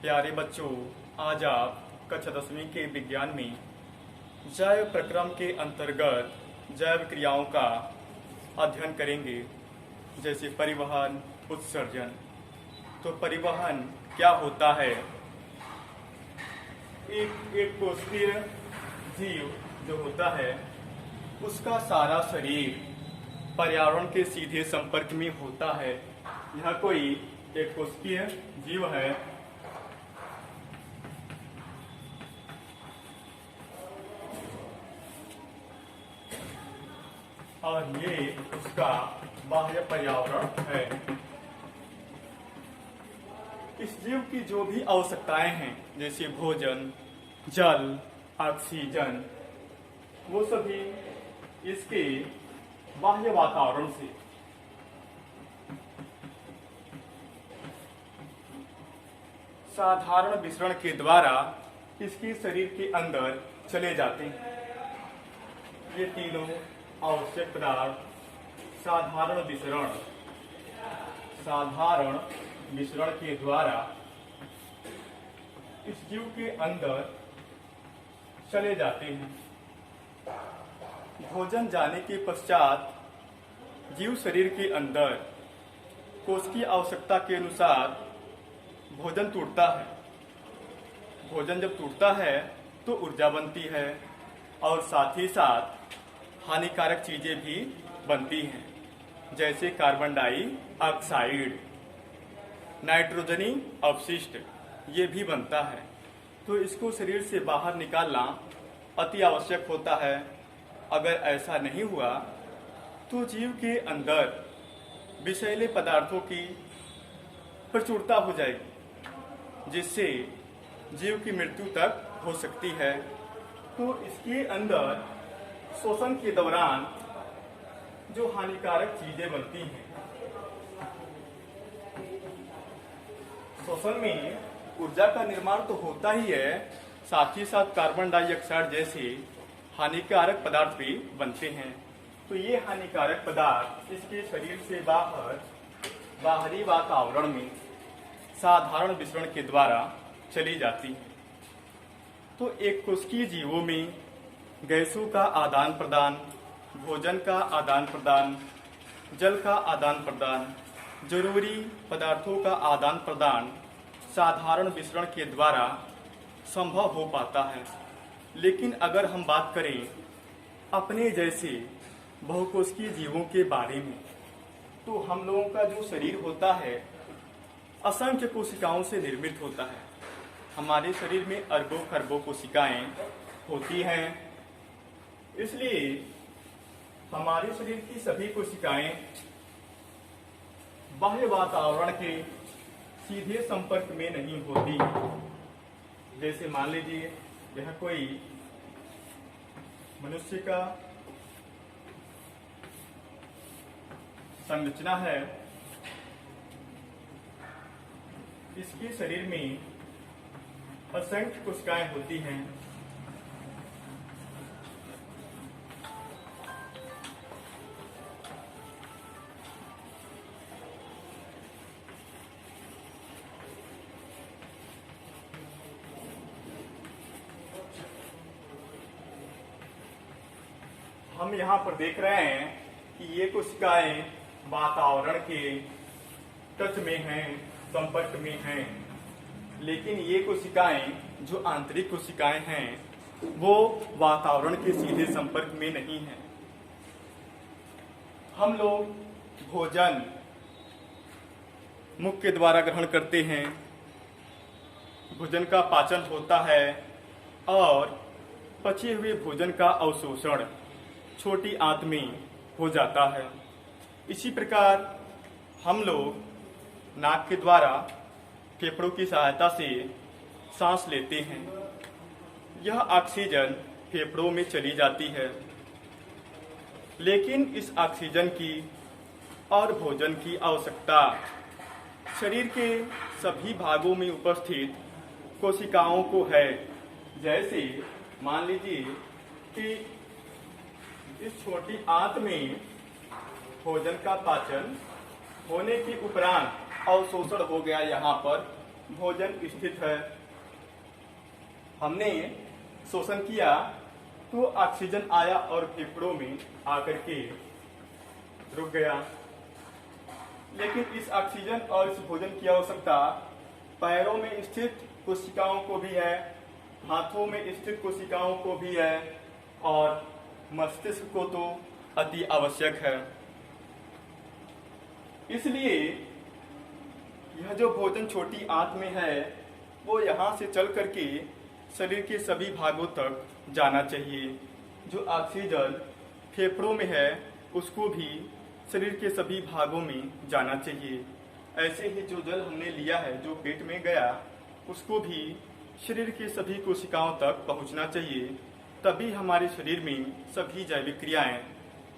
प्यारे बच्चों, आज आप कक्षा 10वीं के विज्ञान में जैव प्रक्रम के अंतर्गत जैव क्रियाओं का अध्ययन करेंगे, जैसे परिवहन, उत्सर्जन। तो परिवहन क्या होता है? एक कोशिकीय जीव जो होता है उसका सारा शरीर पर्यावरण के सीधे संपर्क में होता है। यह कोई एक कोशिकीय जीव है और ये उसका बाह्य पर्यावरण है। इस जीव की जो भी आवश्यकताएं हैं, जैसे भोजन, जल, ऑक्सीजन, वो सभी इसके बाह्य वातावरण से साधारण विसरण के द्वारा इसके शरीर के अंदर चले जाते हैं। ये तीनों आवश्यक पदार्थ साधारण विसरण के द्वारा इस जीव के अंदर चले जाते हैं। भोजन जाने के पश्चात जीव शरीर के अंदर कोशिकीय आवश्यकता के अनुसार भोजन टूटता है। भोजन जब टूटता है तो ऊर्जा बनती है और साथ ही साथ हानिकारक चीजें भी बनती हैं, जैसे कार्बन डाइऑक्साइड, नाइट्रोजनी अपशिष्ट, ये भी बनता है। तो इसको शरीर से बाहर निकालना अति आवश्यक होता है। अगर ऐसा नहीं हुआ तो जीव के अंदर विषैले पदार्थों की प्रचुरता हो जाएगी, जिससे जीव की मृत्यु तक हो सकती है। तो इसके अंदर शोषण के दौरान जो हानिकारक चीजें बनती हैं, शोषण में ऊर्जा का निर्माण तो होता ही है, साथ ही साथ कार्बन डाइऑक्साइड जैसे हानिकारक पदार्थ भी बनते हैं। तो ये हानिकारक पदार्थ इसके शरीर से बाहरी वातावरण में साधारण विसरण के द्वारा चली जाती है। तो एक कोशिकीय जीवों में गैसों का आदान प्रदान, भोजन का आदान प्रदान, जल का आदान प्रदान, जरूरी पदार्थों का आदान प्रदान साधारण विसरण के द्वारा संभव हो पाता है। लेकिन अगर हम बात करें अपने जैसे बहुकोशिकीय जीवों के बारे में, तो हम लोगों का जो शरीर होता है असंख्य कोशिकाओं से निर्मित होता है। हमारे शरीर में अरबों खरबों कोशिकाएं होती हैं। इसलिए हमारे शरीर की सभी कोशिकाएं बाह्य वातावरण के सीधे संपर्क में नहीं होती। जैसे मान लीजिए यह कोई मनुष्य का संरचना है। इसके शरीर में असंख्य कोशिकाएं होती हैं। हम यहाँ पर देख रहे हैं कि ये कोशिकाएं वातावरण के टच में हैं, संपर्क में हैं। लेकिन ये कोशिकाएं जो आंतरिक कोशिकाएं हैं वो वातावरण के सीधे संपर्क में नहीं हैं। हम लोग भोजन मुख के द्वारा ग्रहण करते हैं, भोजन का पाचन होता है और पचे हुए भोजन का अवशोषण छोटी आंत में हो जाता है। इसी प्रकार हम लोग नाक के द्वारा फेफड़ों की सहायता से सांस लेते हैं। यह ऑक्सीजन फेफड़ों में चली जाती है, लेकिन इस ऑक्सीजन की और भोजन की आवश्यकता शरीर के सभी भागों में उपस्थित कोशिकाओं को है। जैसे मान लीजिए कि इस छोटी आंत में भोजन का पाचन होने के उपरांत अवशोषण हो गया यहाँ पर, भोजन स्थित है, हमने शोषण किया तो ऑक्सीजन आया और फेफड़ों में आकर के रुक गया। लेकिन इस ऑक्सीजन और इस भोजन की आवश्यकता पैरों में स्थित कोशिकाओं को भी है, हाथों में स्थित कोशिकाओं को भी है और मस्तिष्क को तो अति आवश्यक है। इसलिए यह जो भोजन छोटी आंत में है वो यहाँ से चल करके शरीर के सभी भागों तक जाना चाहिए। जो ऑक्सीजन फेफड़ों में है उसको भी शरीर के सभी भागों में जाना चाहिए। ऐसे ही जो जल हमने लिया है जो पेट में गया उसको भी शरीर के सभी कोशिकाओं तक पहुंचना चाहिए, तभी हमारे शरीर में सभी जैविक क्रियाएं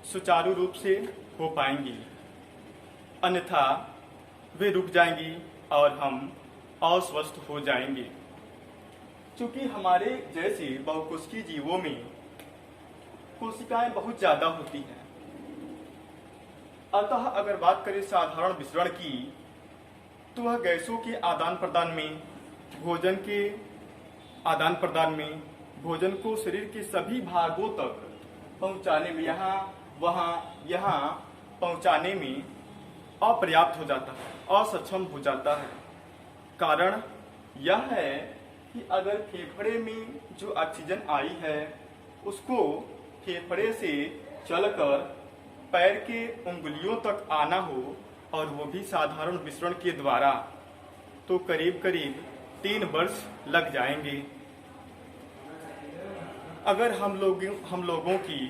सुचारू रूप से हो पाएंगी, अन्यथा वे रुक जाएंगी और हम अस्वस्थ हो जाएंगे। क्योंकि हमारे जैसे बहुकोशिकीय जीवों में कोशिकाएं बहुत ज्यादा होती हैं, अतः अगर बात करें साधारण विसरण की तो वह गैसों के आदान प्रदान में, भोजन के आदान प्रदान में, भोजन को शरीर के सभी भागों तक पहुंचाने में, यहाँ पहुंचाने में अपर्याप्त हो जाता है, असक्षम हो जाता है। कारण यह है कि अगर फेफड़े में जो ऑक्सीजन आई है उसको फेफड़े से चलकर पैर के उंगलियों तक आना हो और वो भी साधारण विसरण के द्वारा, तो करीब करीब 3 वर्ष लग जाएंगे। अगर हम लोगों की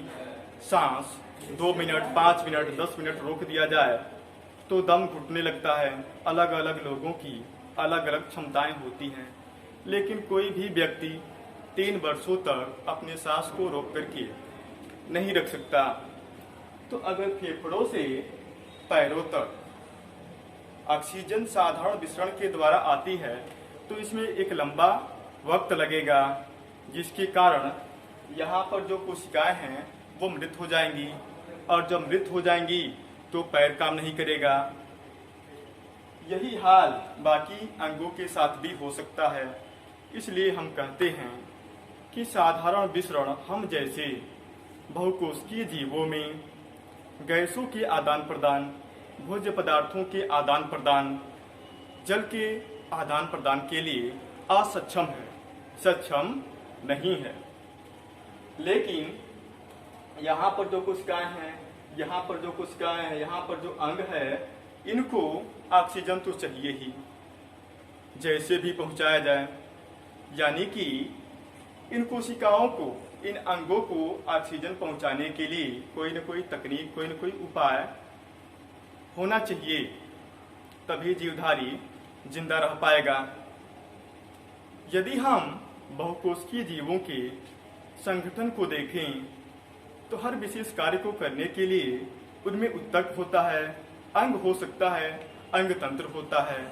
सांस 2 मिनट, 5 मिनट, 10 मिनट रोक दिया जाए तो दम घुटने लगता है। अलग अलग लोगों की अलग अलग क्षमताएं होती हैं, लेकिन कोई भी व्यक्ति 3 वर्षों तक अपने सांस को रोक करके नहीं रख सकता। तो अगर फेफड़ों से पैरों तक ऑक्सीजन साधारण विसरण के द्वारा आती है तो इसमें एक लंबा वक्त लगेगा, जिसके कारण यहाँ पर जो कोशिकाएं हैं वो मृत हो जाएंगी, और जब मृत हो जाएंगी तो पैर काम नहीं करेगा। यही हाल बाकी अंगों के साथ भी हो सकता है। इसलिए हम कहते हैं कि साधारण विसरण हम जैसे बहुकोशिकीय जीवों में गैसों के आदान प्रदान, भोज्य पदार्थों के आदान प्रदान, जल के आदान प्रदान के लिए असक्षम है, सक्षम नहीं है। लेकिन यहाँ पर जो कोशिकाएं हैं, यहाँ पर जो कोशिकाएं हैं, यहाँ पर जो अंग है, इनको ऑक्सीजन तो चाहिए ही, जैसे भी पहुंचाया जाए। यानी कि इन कोशिकाओं को, इन अंगों को ऑक्सीजन पहुंचाने के लिए कोई न कोई तकनीक, कोई न कोई उपाय होना चाहिए, तभी जीवधारी जिंदा रह पाएगा। यदि हम बहुकोशिकीय जीवों के संगठन को देखें तो हर विशेष कार्य को करने के लिए उनमें ऊतक होता है, अंग हो सकता है, अंग तंत्र होता है।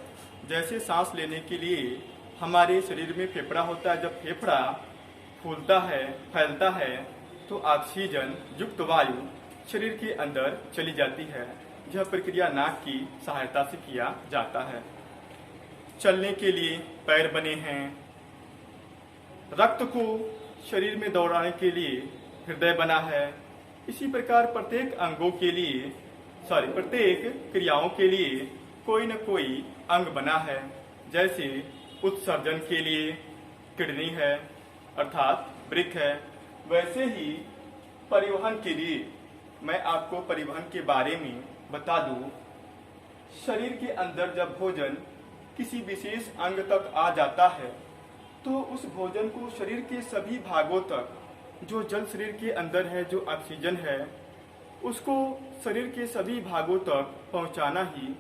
जैसे सांस लेने के लिए हमारे शरीर में फेफड़ा होता है, जब फेफड़ा फूलता है, फैलता है, तो ऑक्सीजन युक्त वायु शरीर के अंदर चली जाती है। यह प्रक्रिया नाक की सहायता से किया जाता है। चलने के लिए पैर बने हैं, रक्त को शरीर में दौड़ाने के लिए हृदय बना है। इसी प्रकार प्रत्येक अंगों के लिए, प्रत्येक क्रियाओं के लिए कोई न कोई अंग बना है। जैसे उत्सर्जन के लिए किडनी है, अर्थात वृक्क है, वैसे ही परिवहन के लिए मैं आपको परिवहन के बारे में बता दूं। शरीर के अंदर जब भोजन किसी विशेष अंग तक आ जाता है तो उस भोजन को शरीर के सभी भागों तक, जो जल शरीर के अंदर है, जो ऑक्सीजन है, उसको शरीर के सभी भागों तक पहुंचाना ही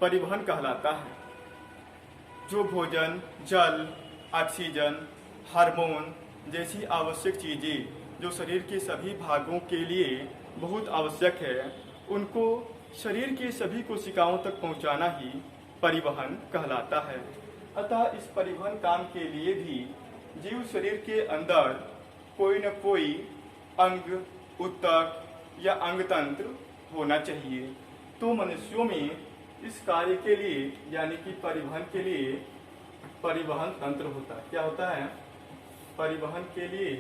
परिवहन कहलाता है। जो भोजन, जल, ऑक्सीजन, हार्मोन जैसी आवश्यक चीजें जो शरीर के सभी भागों के लिए बहुत आवश्यक है, उनको शरीर के सभी कोशिकाओं तक पहुंचाना ही परिवहन कहलाता है। अतः इस परिवहन काम के लिए भी जीव शरीर के अंदर कोई न कोई अंग, ऊतक या अंग तंत्र होना चाहिए। तो मनुष्यों में इस कार्य के लिए, यानी कि परिवहन के लिए परिवहन तंत्र होता है। क्या होता है? परिवहन के लिए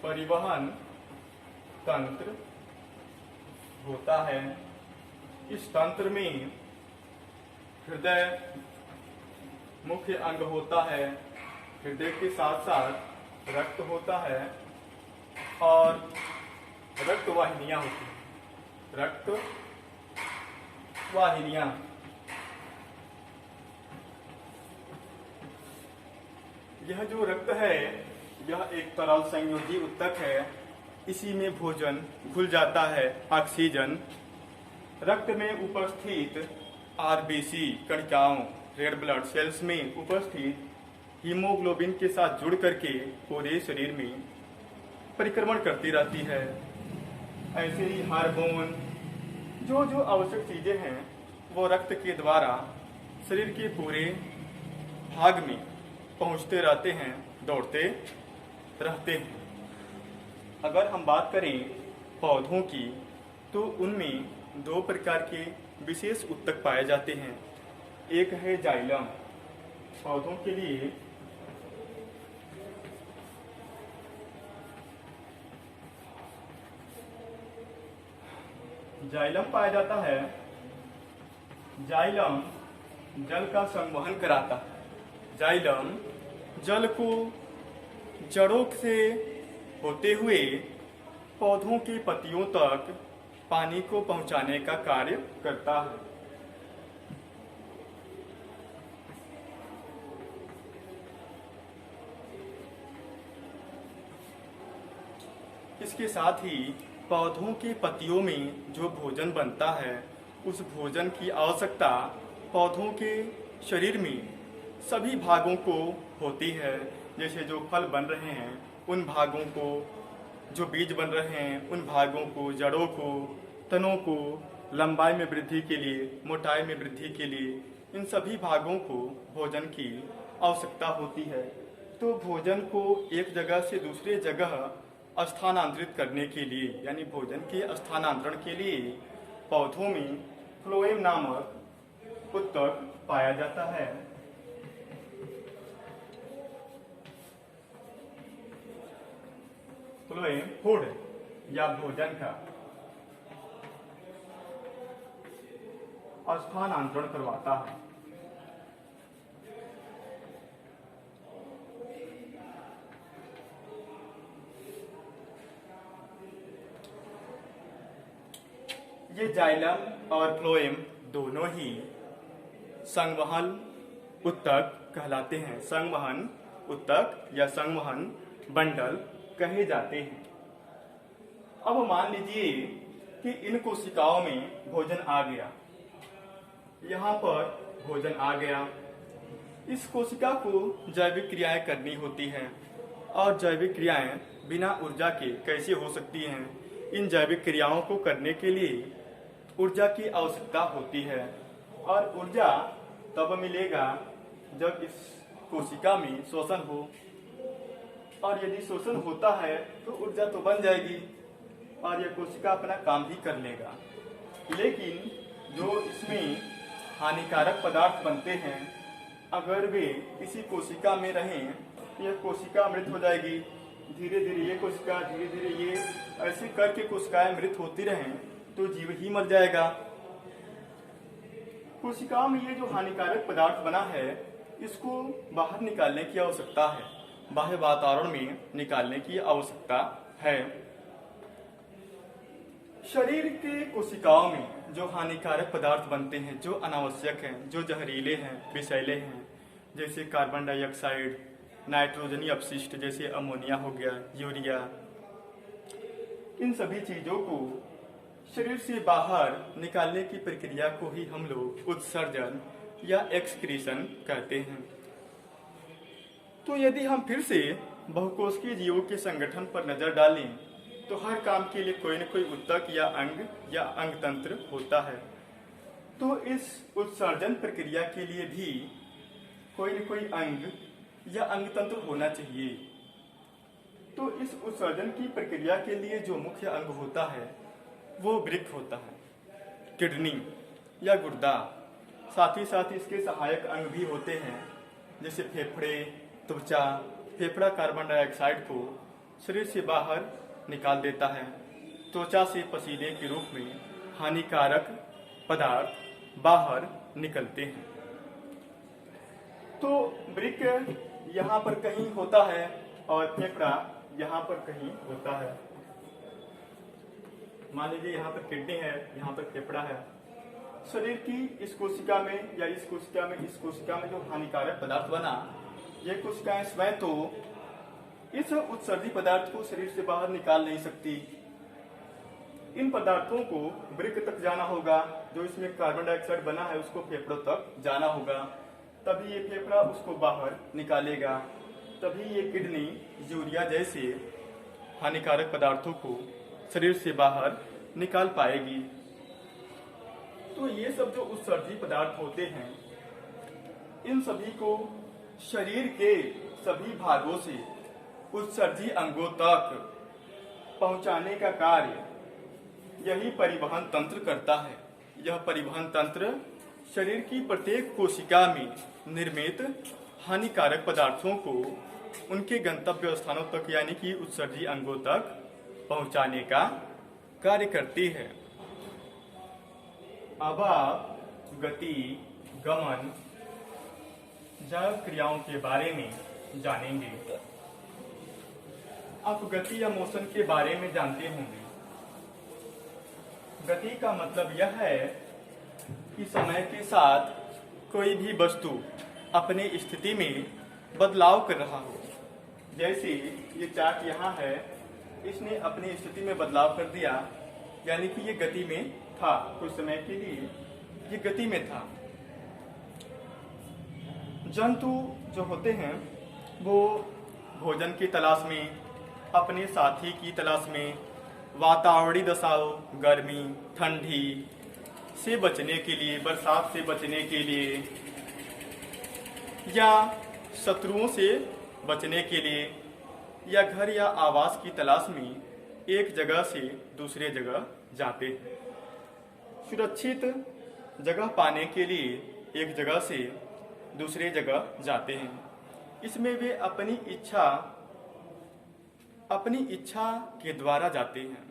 परिवहन तंत्र होता है। इस तंत्र में हृदय मुख्य अंग होता है। हृदय के साथ साथ रक्त होता है और रक्त वाहिनियां होती हैं। रक्त वाहिनियां, यह जो रक्त है यह एक तरल संयोजी ऊतक है। इसी में भोजन घुल जाता है, ऑक्सीजन। रक्त में उपस्थित आरबीसी कणिकाओं, रेड ब्लड सेल्स में उपस्थित हीमोग्लोबिन के साथ जुड़ करके पूरे शरीर में परिक्रमण करती रहती है। ऐसे ही हार्मोन, जो जो आवश्यक चीजें हैं वो रक्त के द्वारा शरीर के पूरे भाग में पहुंचते रहते हैं, दौड़ते रहते हैं। अगर हम बात करें पौधों की तो उनमें दो प्रकार के विशेष ऊतक पाए जाते हैं। एक है जाइलम। पौधों के लिए जाइलम पाया जाता है। जाइलम जल का संवहन कराता है। जाइलम जल को जड़ों से होते हुए पौधों की पत्तियों तक पानी को पहुंचाने का कार्य करता है। इसके साथ ही पौधों की पत्तियों में जो भोजन बनता है उस भोजन की आवश्यकता पौधों के शरीर में सभी भागों को होती है। जैसे जो फल बन रहे हैं उन भागों को, जो बीज बन रहे हैं उन भागों को, जड़ों को, तनों को लंबाई में वृद्धि के लिए, मोटाई में वृद्धि के लिए इन सभी भागों को भोजन की आवश्यकता होती है। तो भोजन को एक जगह से दूसरे जगह स्थानांतरित करने के लिए, यानी भोजन के स्थानांतरण के लिए पौधों में फ्लोएम नामक ऊतक पाया जाता है। फ्लोएम फूड या भोजन का स्थानांतरण करवाता है। ये जाइलम और फ्लोएम दोनों ही संवहन ऊतक कहलाते हैं। संवहन ऊतक या संवहन बंडल कहे जाते हैं। अब मान लीजिए कि इन कोशिकाओं में भोजन आ गया, यहाँ पर भोजन आ गया। इस कोशिका को जैविक क्रियाएं करनी होती हैं और जैविक क्रियाएं बिना ऊर्जा के कैसे हो सकती हैं? इन जैविक क्रियाओं को करने के लिए ऊर्जा की आवश्यकता होती है और ऊर्जा तब मिलेगा जब इस कोशिका में शोषण हो, और यदि शोषण होता है तो ऊर्जा तो बन जाएगी और यह कोशिका अपना काम भी कर लेगा। लेकिन जो इसमें हानिकारक पदार्थ बनते हैं, अगर वे किसी कोशिका में रहें तो यह कोशिका मृत हो जाएगी। धीरे धीरे ये कोशिका, धीरे धीरे ये, ऐसे करके कोशिकाएं मृत होती रहें तो जीव ही मर जाएगा। कोशिकाओं में ये जो हानिकारक पदार्थ बना है इसको बाहर निकालने की आवश्यकता है, बाह्य वातावरण में निकालने की आवश्यकता है। शरीर के कोशिकाओं में जो हानिकारक पदार्थ बनते हैं, जो अनावश्यक हैं, जो जहरीले हैं, विषैले हैं, जैसे कार्बन डाइऑक्साइड, नाइट्रोजनी अपशिष्ट जैसे अमोनिया हो गया, यूरिया, इन सभी चीजों को शरीर से बाहर निकालने की प्रक्रिया को ही हम लोग उत्सर्जन या एक्सक्रीशन कहते हैं। तो यदि हम फिर से बहुकोशिकीय जीवों के संगठन पर नजर डालें तो हर काम के लिए कोई न कोई ऊतक या अंग तंत्र होता है। तो इस उत्सर्जन प्रक्रिया के लिए भी कोई न कोई अंग या अंग तंत्र होना चाहिए। तो इस उत्सर्जन की प्रक्रिया के लिए जो मुख्य अंग होता है वो वृक्क होता है, किडनी या गुर्दा। साथ ही साथ इसके सहायक अंग भी होते हैं जैसे फेफड़े, त्वचा। फेफड़ा कार्बन डाइऑक्साइड को शरीर से बाहर निकाल देता है। त्वचा से पसीने के रूप में हानिकारक पदार्थ बाहर निकलते हैं। तो वृक्क यहाँ पर कहीं होता है और फेफड़ा यहाँ पर कहीं होता है। मान लीजिए यहाँ पर किडनी है, यहाँ पर फेफड़ा है। शरीर की इस कोशिका में या इस कोशिका में जो हानिकारक पदार्थ बना, ये कोशिकाएं स्वयं तो इस उत्सर्जी पदार्थ को शरीर से बाहर निकाल नहीं सकती। इन पदार्थों को वृक्क तक जाना होगा, जो इसमें कार्बन डाइऑक्साइड बना है उसको फेफड़ों तक जाना होगा, तभी ये फेफड़ा उसको बाहर निकालेगा। तभी ये किडनी यूरिया जैसे हानिकारक पदार्थों को शरीर से बाहर निकाल पाएगी। तो ये सब जो उत्सर्जी पदार्थ होते हैं, इन सभी को शरीर के सभी भागों से उत्सर्जी अंगों तक पहुंचाने का कार्य यही परिवहन तंत्र करता है। यह परिवहन तंत्र शरीर की प्रत्येक कोशिका में निर्मित हानिकारक पदार्थों को उनके गंतव्य स्थानों तक यानी कि उत्सर्जी अंगों तक पहुंचाने का कार्य करती है। अब आप गति, गमन, जैव क्रियाओं के बारे में जानेंगे। आप गति या मोशन के बारे में जानते होंगे। गति का मतलब यह है कि समय के साथ कोई भी वस्तु अपनी स्थिति में बदलाव कर रहा हो। जैसे ये चार्ट यहाँ है, इसने अपनी स्थिति में बदलाव कर दिया, यानी कि ये गति में था। कुछ समय के लिए ये गति में था। जंतु जो होते हैं वो भोजन की तलाश में, अपने साथी की तलाश में, वातावरणीय दशाओं, गर्मी, ठंडी से बचने के लिए, बरसात से बचने के लिए या शत्रुओं से बचने के लिए या घर या आवास की तलाश में एक जगह से दूसरे जगह जाते हैं। सुरक्षित जगह पाने के लिए एक जगह से दूसरे जगह जाते हैं। इसमें वे अपनी इच्छा के द्वारा जाते हैं।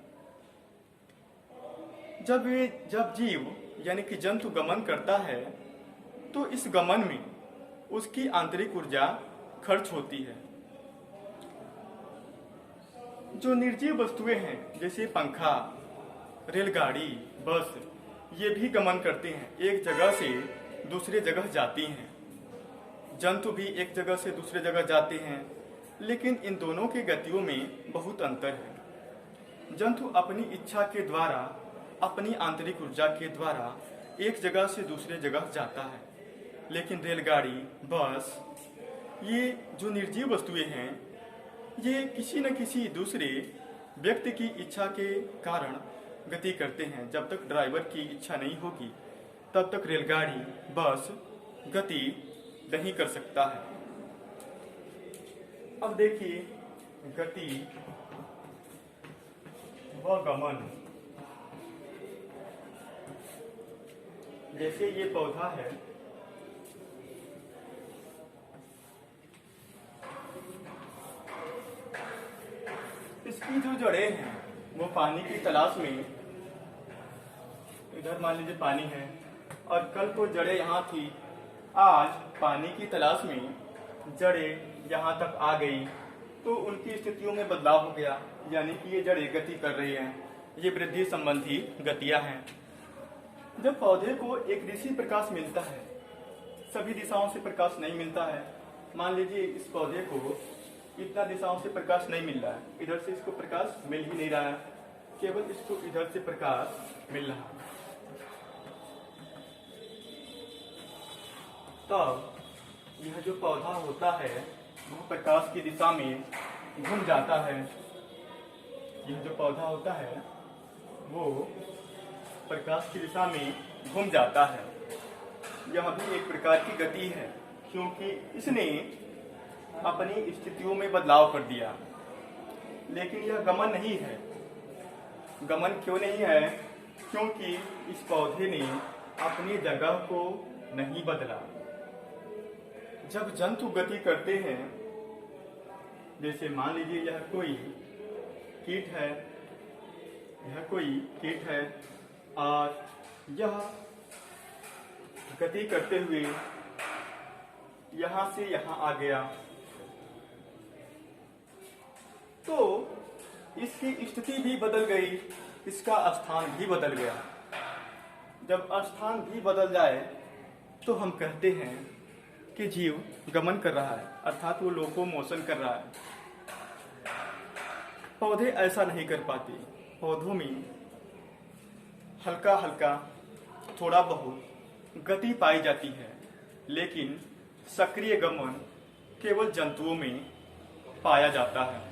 जब जीव यानी कि जंतु गमन करता है तो इस गमन में उसकी आंतरिक ऊर्जा खर्च होती है। जो निर्जीव वस्तुएं हैं जैसे पंखा, रेलगाड़ी, बस, ये भी गमन करते हैं, एक जगह से दूसरे जगह जाती हैं। जंतु भी एक जगह से दूसरे जगह जाते हैं, लेकिन इन दोनों की गतियों में बहुत अंतर है। जंतु अपनी इच्छा के द्वारा, अपनी आंतरिक ऊर्जा के द्वारा एक जगह से दूसरे जगह जाता है, लेकिन रेलगाड़ी, बस, ये जो निर्जीव वस्तुएं हैं, ये किसी न किसी दूसरे व्यक्ति की इच्छा के कारण गति करते हैं। जब तक ड्राइवर की इच्छा नहीं होगी तब तक रेलगाड़ी, बस गति नहीं कर सकता है। अब देखिए गति व गमन। जैसे ये पौधा है, इसकी जो जड़ें हैं वो पानी की तलाश में, इधर मान लीजिए पानी है और कल तो जड़ें यहाँ थी, आज पानी की तलाश में जड़ें यहाँ तक आ गई तो उनकी स्थितियों में बदलाव हो गया, यानी कि ये जड़ें गति कर रही हैं। ये वृद्धि संबंधी गतियां हैं। जब पौधे को एक दिशी प्रकाश मिलता है, सभी दिशाओं से प्रकाश नहीं मिलता है। मान लीजिए इस पौधे को इतना दिशाओं से प्रकाश नहीं मिल रहा है, इधर से इसको प्रकाश मिल ही नहीं रहा है, केवल इसको इधर से प्रकाश मिल रहा है। तब यह जो पौधा होता है वह प्रकाश की दिशा में घूम जाता है। यह जो पौधा होता है वो प्रकाश की दिशा में घूम जाता है। यह भी एक प्रकार की गति है, क्योंकि इसने अपनी स्थितियों में बदलाव कर दिया। लेकिन यह गमन नहीं है। गमन क्यों नहीं है? क्योंकि इस पौधे ने अपनी जगह को नहीं बदला। जब जंतु गति करते हैं, जैसे मान लीजिए यह कोई कीट है, यह कोई कीट है और यह गति करते हुए यहां से यहां आ गया, तो इसकी स्थिति भी बदल गई, इसका स्थान भी बदल गया। जब स्थान भी बदल जाए तो हम कहते हैं कि जीव गमन कर रहा है, अर्थात वो लोकोमोशन कर रहा है। पौधे ऐसा नहीं कर पाते। पौधों में हल्का हल्का थोड़ा बहुत गति पाई जाती है, लेकिन सक्रिय गमन केवल जंतुओं में पाया जाता है।